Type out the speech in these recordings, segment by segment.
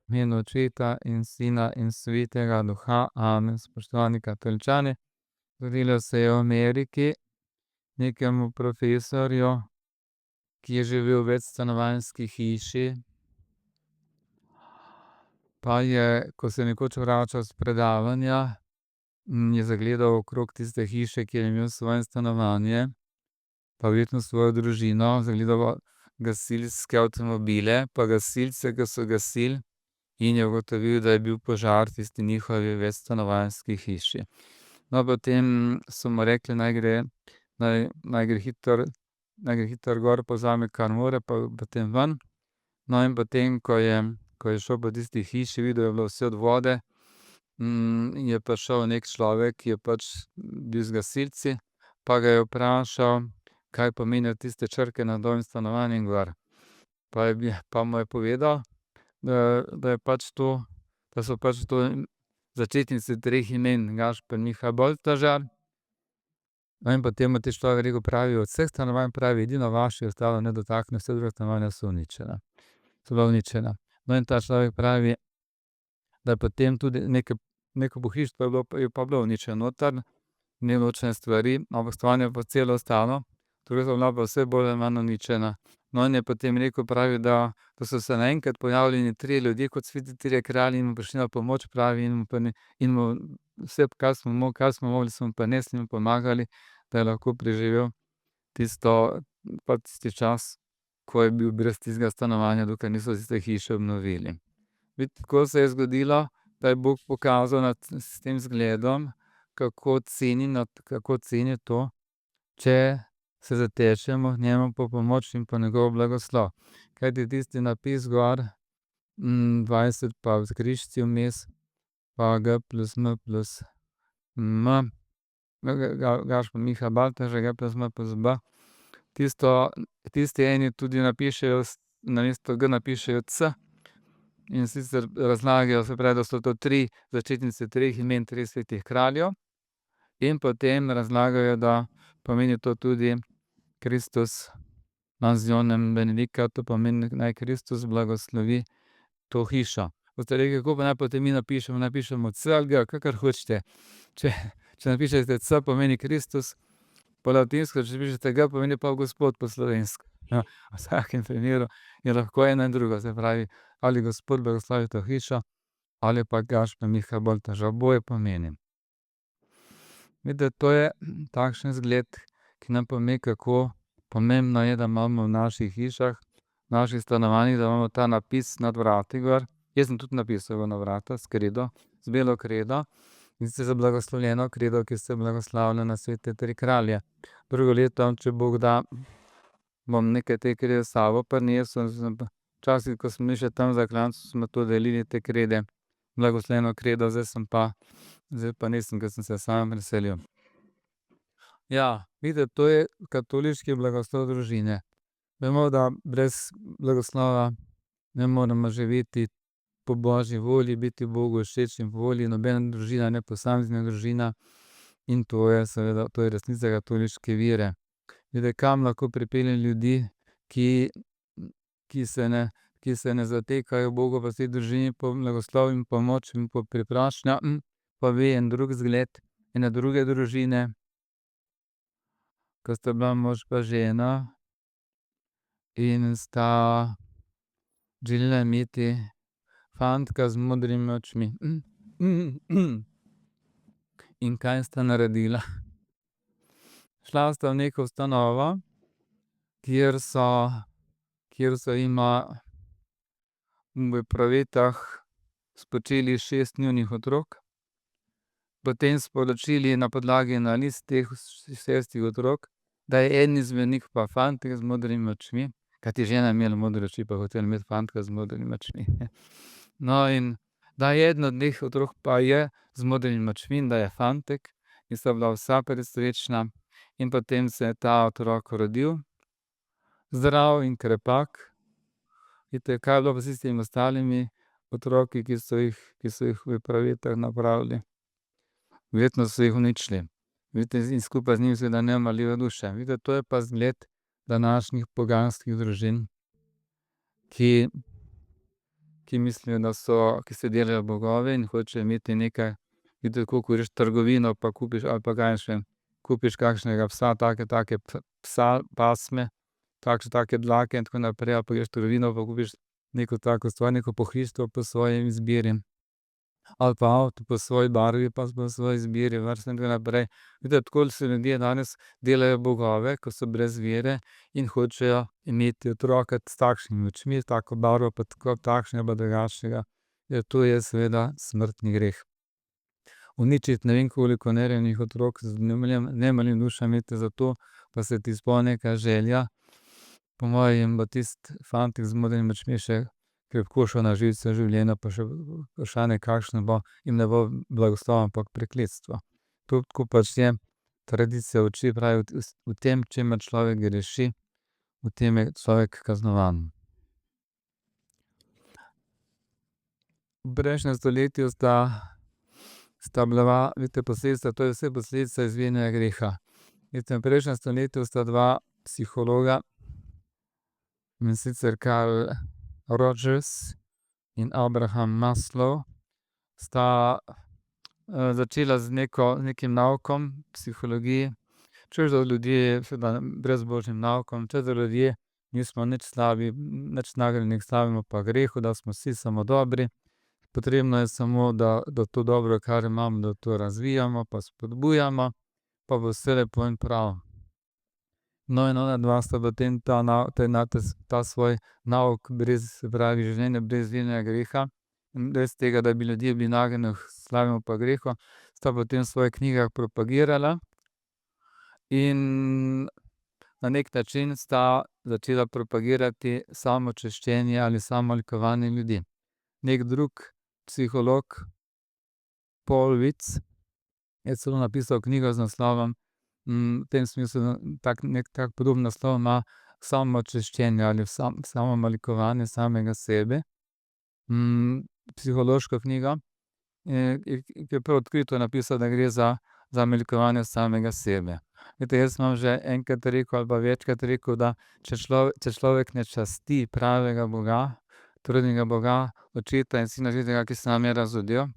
V imenu Očeta in Sina in Svetega Duha, amen. Spoštovani katoličani, zgodilo se je v Ameriki nekemu profesorju, ki je živel v večstanovanjski hiši. Pa je, ko se je nekoč vračal s predavanja, je zagledal okrog tiste hiše, kjer je imel svoje stanovanje, pa verjetno svojo družino, zagledal gasilske avtomobile, pa gasilce, ke so gasili, in je ugotovil, da je bil požar v tisti njihovi večstanovanjski hiši. No, potem so mu rekli, naj gre hitro gor, pa vzame, kar more, pa potem ven. No, in potem, ko je šel po tisti hiši, videl je bilo vse od vode, je prišel neki človek, ki je pač bil z gasilci, pa ga je vprašal, kaj pomenijo tiste črke na dol in stanovanje in gor. Pa mu je povedal, da je pač to, da so pač to začetnice treh imen: Gašper, Miha, Baltažar. No, in potem mu je te človek rekel, pravi: "Od vseh stanovanj, pravi, edino vaše je ostalo nedotaknjeno, vsa druga stanovanja so uničena." So bila uničena. No, in ta človek pravi, da je potem tudi neko pohištvo je pa bilo uničeno noter, neločene stvari, ampak stanovanje pa celo ostalo, druga so bila pa vse bolj ali manj uničena. No, in je potem rekel, pravi, da so se naenkrat pojavili eni trije ljudje kot sveti trije kralji in mu prišli na pomoč, pravi, in mu vse, kar smo mogli, so mu prinesli in mu pomagali, da je lahko preživel tisti čas, ko je bil brez tistega stanovanja, dokler niso tiste hiše obnovili. Tako se je zgodilo, da je Bog pokazal s tem zgledom, kako ceni to, če se zatečemo k njemu po pomoč in po njegov blagoslov. Kajti tisti napis gor, 20 pa s križci vmes, pa G plus M plus M, Gašper, Miha, Baltažar, G plus M plus B. Tisti eni tudi napišejo namesto G napišejo C. In sicer razlagajo, se pravi, da so to začetnice treh imen treh svetih kraljev. In potem razlagajo, da pomeni to tudi Christus mansionem benedicat, to pomeni, naj Kristus blagoslovi to hišo. Boste rekli, kako pa naj potem mi napišemo? Napišemo C ali G, kakor hočete. Če napišete C, pomeni Kristus po latinsko, če napišete G, pomeni pa Gospod po slovensko. V vsakem primeru je lahko eno in drugo, se pravi, ali Gospod blagoslovi to hišo ali pa Gašper, Miha, Baltažar, oboje pomeni. Vidite, to je takšen zgled, ki nam pomeni, kako pomembno je, da imamo v naših hišah, v naših stanovanjih, da imamo ta napis nad vrati gor. Jaz sem tudi napisal gor na vrata s kredo, z belo kredo. In sicer za blagoslovljeno kredo, ki se blagoslavlja na svete tri kralje. Drugo leto, če Bog da, bom nekaj te krede s sabo prinesel. Včasih, ko smo bili še tam za klancu, smo to delili, te krede, blagoslovljeno kredo, zdaj pa nisem, ker sem se sam preselil. Ja, vidite, to je katoliški blagoslov družine. Vemo, da brez blagoslova ne moremo živeti po božji volji, biti Bogu všeč in po volji nobena družina, ne posamezna družina. In to je seveda, to je resnica katoliške vere. Vidite, kam lahko pripelje ljudi, ki se ne zatekajo Bogu v tej družini po blagoslov in pomoč in po priprošnjo, pa ve en drug zgled ene druge družine, ko sta bila mož pa žena in sta želela imeti fantka z modrimi očmi. In kaj sta naredila? Šla sta v neko ustanovo, kjer so jima v epruvetah spočili 6 njunih otrok. Potem sporočili na podlagi analiz teh 6 otrok, da je eden izmed njih pa fantek z modrimi očmi, kajti žena je imela modre oči, pa je hotela imeti fantka z modrimi očmi. No, in da je eden od teh otrok pa je z modrimi očmi in da je fantek, in sta bila vsa presrečna. In potem se je ta otrok rodil, zdrav in krepak. Vidite, kaj je bilo pa s tistimi ostalimi otroki, ki so jih v epruvetah napravili? Verjetno so jih uničili. Vidite, in skupaj z njimi seveda neumrljive duše. Vidite, to je pa zgled današnjih poganskih družin, ki ki mislijo, ki se delajo bogovi in hočejo imeti nekaj. Vidite, tako ko greš v trgovino pa kupiš, ali pa kaj jaz vem, kupiš kakšnega psa, take psa pasme, take dlake in tako naprej, ali pa greš v trgovino pa kupiš neko tako stvar, neko pohištvo po svoji izbiri. Ali pa avto po svoji barvi pa po svoji izbiri, in tako naprej. Vidite, tako se ljudje danes delajo bogove, ko so brez vere in hočejo imeti otroka s takšnimi očmi, tako barvo pa tako takšnega pa drugačnega. Ja, to je seveda smrtni greh. Uničiti ne vem koliko nerojenih otrok z nemalim dušami, vidite, zato pa se ti izpolni neka želja. Po moje jim bo tisti fantek z modrimi očmi še krepko šel na živce v življenju, pa še vprašanje, kakšno bo, jim ne bo blagoslov, ampak prekletstvo. To tako pač je. Tradicija uči, pravi, v tem, čemer človek greši, v tem je človek kaznovan. V prejšnjem stoletju sta bila, vidite, posledica, to je vse posledica izvirnega greha. Vidite, v prejšnjem stoletju sta dva psihologa, in sicer Carl Rogers in Abraham Maslow, sta začela z nekim naukom psihologiji, češ da ljudje, seveda brezbožnim naukom, češ da ljudje nismo nič slabi, nič nagnjeni k slabemu pa grehu, da smo vsi samo dobri. Potrebno je samo, da to dobro, kar imamo, da to razvijamo pa spodbujamo, pa bo vse lepo in prav. No, in onadva sta potem ta svoj nauk se pravi, življenje brez izvirnega greha, brez tega, da bi ljudje bili nagnjeni k slabemu pa grehu, sta potem v svojih knjigah propagirala in na neki način sta začela propagirati samočiščenje ali samolikovanje ljudi. Neki drug psiholog, Paul Vitz, je celo napisal knjigo z naslovom, v tem smislu, tak podoben naslov ima, Samočiščenje ali samomalikovanje samega sebe. Psihološko knjigo, ki je prav odkrito napisal, da gre za malikovanje samega sebe. Glejte, jaz imam že enkrat rekel ali pa večkrat rekel, da če človek ne časti pravega Boga, trojnega Boga, Očeta in Sina Svetega, ki se nam je razodel,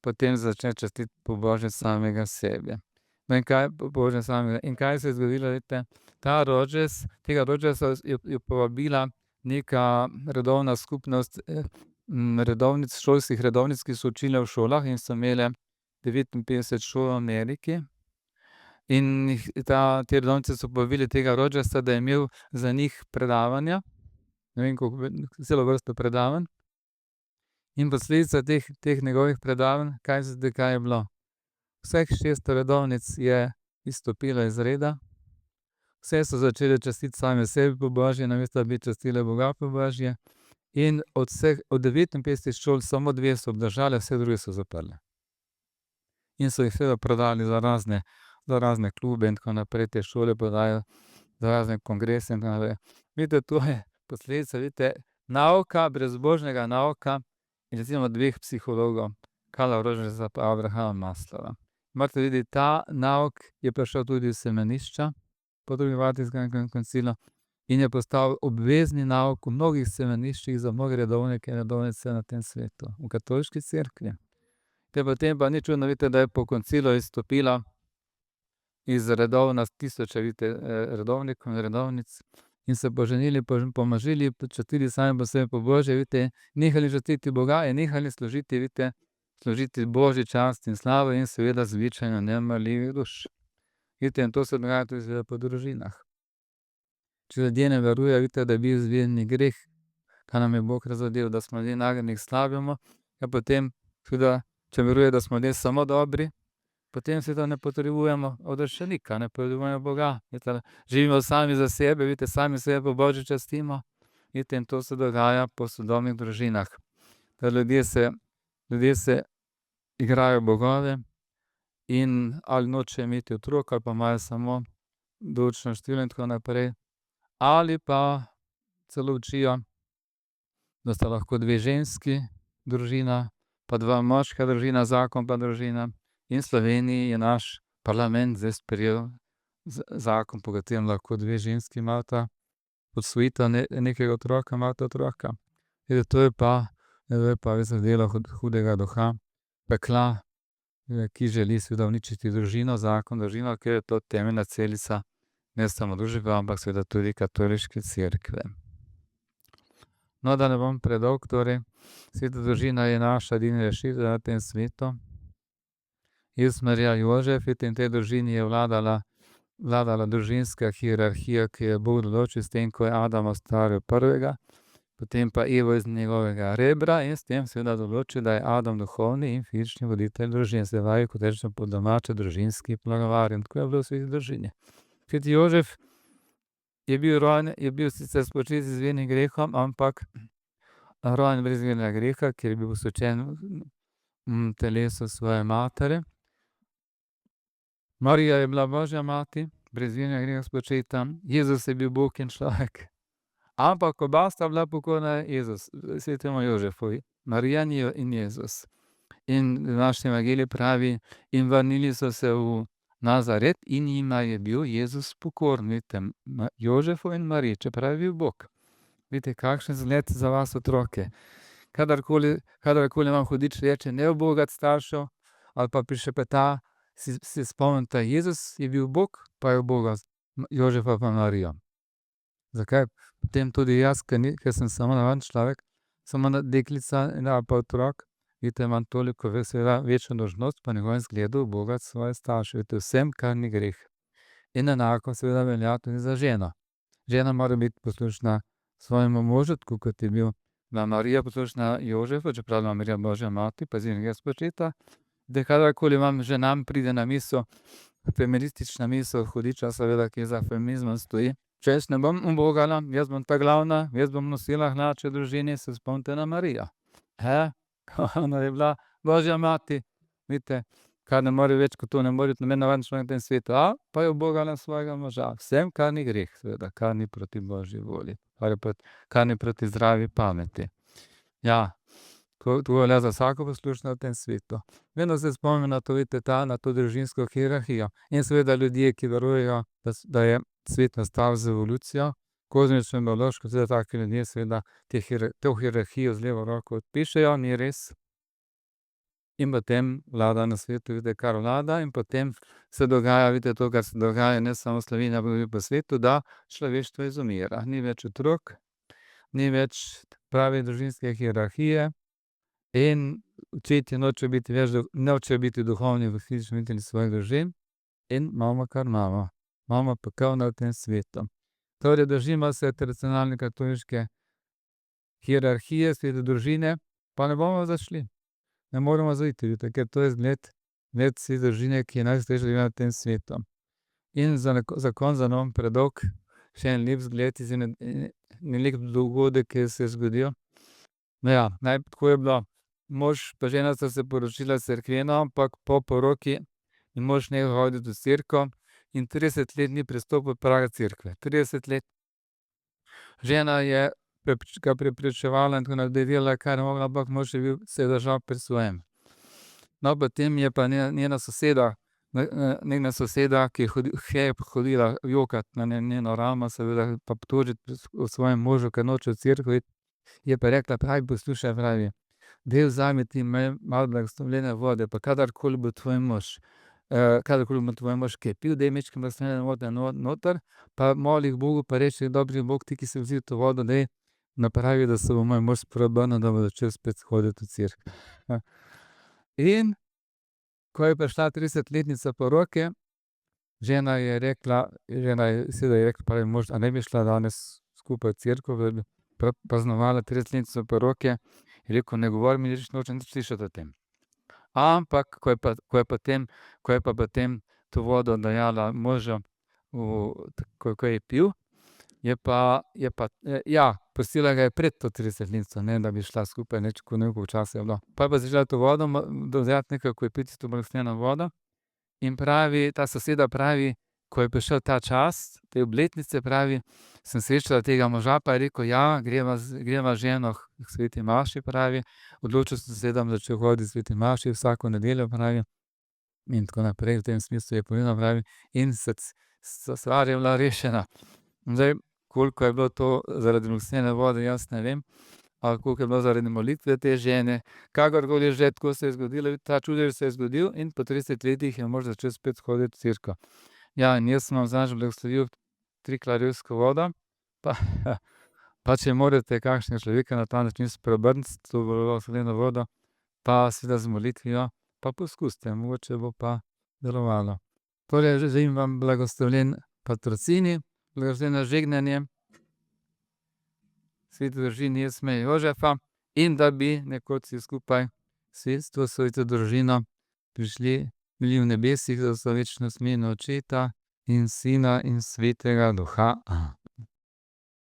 potem začne častiti po božje samega sebe. No, in kaj pobožje samega, in kaj se je zgodilo, vidite, tega Rogersa je povabila neka redovna skupnost, redovnic, šolskih redovnic, ki so učile v šolah in so imele 59 šol v Ameriki. In te redovnice so povabili tega Rogersa, da je imel za njih predavanja, ne vem, koliko, celo vrsto predavanj. In posledica teh njegovih predavanj, kaj je bilo? Vseh 600 redovnic je izstopilo iz reda, vse so začele častiti same sebe po božje, namesto da bi častile Boga po božje. In od 59 šol samo 2 so obdržale, vse druge so zaprle. In so jih seveda prodali za razne klube in tako naprej, te šole prodajajo za razne kongrese in tako naprej. Vidite, to je posledica, vidite, nauka, brezbožnega nauka in recimo 2 psihologov, Carla Rogersa pa Abrahama Maslowa. Morate videti, ta nauk je prišel tudi v semenišča po drugem vatikanskem koncilu in je postal obvezni nauk v mnogih semeniščih za mnoge redovnike in redovnice na tem svetu, v katoliški cerkvi. Potem pa ni čudno, vidite, da je po koncilu izstopila iz redov na tisoče, vidite, redovnikov in redovnic in se poženili, pomnožili, častili sami po sebi po božje, vidite, nehali častiti Boga in nehali služiti, vidite, služiti božji časti in slavo in seveda zvečanju nemarljivih duš. Vidite, in to se dogaja tudi seveda po družinah. Če ljudje ne verujejo, vidite, da je bil izvirni greh, kaj nam je Bog razodel, da smo ljudje nagnjeni k slabemu, ja, potem seveda, če verujejo, da smo ljudje samo dobri, potem seveda ne potrebujemo odrešenika, ne potrebujemo Boga. Vidite, živimo sami za sebe, vidite, sami sebe po božje častimo. Vidite, in to se dogaja po sodobnih družinah. Da ljudje se igrajo bogove in ali nočejo imeti otrok ali pa imajo samo določeno število in tako naprej. Ali pa celo učijo, da sta lahko 2 ženski družina, pa 2 moška družina, zakon pa družina. In v Sloveniji je naš parlament zdaj sprejel zakon, po katerem lahko 2 ženski imata, posvojita nekega otroka, imata otroka. To je pa zdaj pa je zadelo hudega duha, pekla, ki želi seveda uničiti družino, zakon, družino, ker je to temeljna celica ne samo družbe, ampak seveda tudi katoliške cerkve. No, da ne bom predolg, torej, sveta družina je naša edina rešitev na tem svetu. Jezus, Marija, Jožef, in v tej družini je vladala družinska hierarhija, ki je Bog določil s tem, ko je Adama ustvaril prvega, potem pa Evo iz njegovega rebra in s tem seveda določil, da je Adam duhovni in fizični voditelj družine, se pravi, kot rečemo po domače, družinski poglavar, in tako je bilo v sveti družini. Sveti Jožef je bil sicer spočit z izvirnim grehom, ampak rojen brez izvirnega greha, ker je bil posvečen telesu svoje matere. Marija je bila Božja mati, brez izvirnega greha spočita, Jezus je bil Bog in človek. Ampak oba sta bila pokorna svetemu Jožefu, Marija in Jezus. In v naši evangeliji pravi: in vrnili so se v Nazaret in jima je bil Jezus pokoren. Vidite, Jožefu in Mariji, čeprav je bil Bog. Vidite, kakšen zgled za vas, otroke. Kadarkoli vam hudič reče, ne ubogat staršev, ali pa prišepeta, si spomnite, Jezus je bil Bog, pa je ubogal Jožefa pa Marijo. Zakaj? Potem tudi jaz, ker sem samo navaden človek, samo deklica ali pa otrok, vidite, imam toliko večjo dolžnost po njegovem zgledu ubogati svoje starše, vidite, vsem, kar ni greh. In enako seveda velja tudi za ženo. Žena mora biti poslušna svojemu možu, tako kot je bila Marija poslušna Jožefu, čeprav je bila Marija Božja mati, pa izvirnega spočita. Da kadarkoli vam ženam pride na misel, feministična misel hudiča, seveda, ki za feminizmom stoji, če jaz ne bom ubogala, jaz bom ta glavna, jaz bom nosila hlače v družini, se spomnite na Marijo. Ona je bila Božja mati, vidite, kar ne more več kot to, ne more biti noben navaden človek na tem svetu, pa je ubogala svojega moža. Vsem, kar ni greh, seveda, kar ni proti Božji volji, kar ni proti zdravi pameti. Ja, to velja za vsako poslušno v tem svetu. Vedno se spomnim na to, vidite, na to družinsko hierarhijo. In seveda ljudje, ki verujejo, da je svet nastal z evolucijo, kozmično in biološko, seveda taki ljudje seveda to hierarhijo z levo roko odpišejo, ni res. In potem vlada na svetu, vidite, kar vlada, in potem se dogaja, vidite, to, kar se dogaja ne samo v Sloveniji, ampak tudi po svetu, da človeštvo izumira. Ni več otrok, ni več prave družinske hierarhije in očetje nočejo biti duhovni v fizični voditelji svojih družin in imamo, kar imamo. Imamo pekel na tem svetu. Torej, držimo se tradicionalne katoliške hierarhije, svete družine, pa ne bomo zašli. Ne moremo zaiti, ker to je zgled svete družine, ki je najstarejša na tem svetu. In za konec, da ne bom predolg, še en lep zgled iz en lep dogodek, ki se je zgodil. No ja, tako je bilo. Mož pa žena sta se poročila cerkveno, ampak po poroki je mož nehal hoditi v cerkev in 30 let ni prestopil praga cerkve. 30 let. Žena je ga prepričevala in tako naprej, delala, kar je mogla, ampak mož se je držal pri svojem. No, potem je pa njena soseda, ki je hodila jokat na njeno ramo, seveda pa tožiti o svojem možu, ker noče v cerkev iti, je pa rekla: poslušaj, pravi, daj vzemi ti malo blagoslovljene vode, pa kadarkoli bo tvoj mož kaj pil, daj majčkeno blagoslovljene vode noter, pa moli k Bogu, pa reči: dobri Bog, ti, ki si vzel to vodo, daj napravi, da se bo moj mož preobrnil, da bo začel spet hoditi v cerkev. In ko je prišla 30-letnica poroke, žena je rekla, pravi mož: a ne bi šla danes skupaj v cerkev, da bi praznovala 30-letnico poroke? Je rekel: ne govori mi nič, nočem nič slišati o tem. Ampak ko je pa potem to vodo dajala možu, ko je pil, je pa pustila ga je pred to 30-letnico, ne da bi šla skupaj, koliko časa je bilo. Pol je pa začela to vodo vzeti, nekako je pil tisto blagoslovljeno vodo, in pravi, ta soseda pravi, ko je prišel ta čas te obletnice, pravi, sem srečala tega moža, pa je rekel: ja, greva z ženo k sveti maši, pravi, odločil sem se, da bom začel hoditi k sveti maši vsako nedeljo, pravi, in tako naprej, v tem smislu je povedal, pravi, in stvar je bila rešena. Zdaj, koliko je bilo to zaradi blagoslovljene vode, jaz ne vem, ali koliko je bilo zaradi molitve te žene. Kakorkoli že, tako se je zgodilo, ta čudež se je zgodil in po 30 letih je mož začel spet hoditi v cerkev. Ja, in jaz sem vam zadnjič blagoslovil triklarijevsko vodo, pa pa če morate kakšnega človeka na ta način spreobrniti s to blagoslovljeno vodo, pa seveda z molitvijo, pa poskusite, mogoče bo pa delovalo. Torej želim vam blagoslovljen patrocini, blagoslovljeno žegnanje sveti družini Jesme in Jožefa in da bi nekoč vsi skupaj s to sveto družino prišli, bili v nebesih za vso večnost v imenu Očeta in Sina in Svetega duha.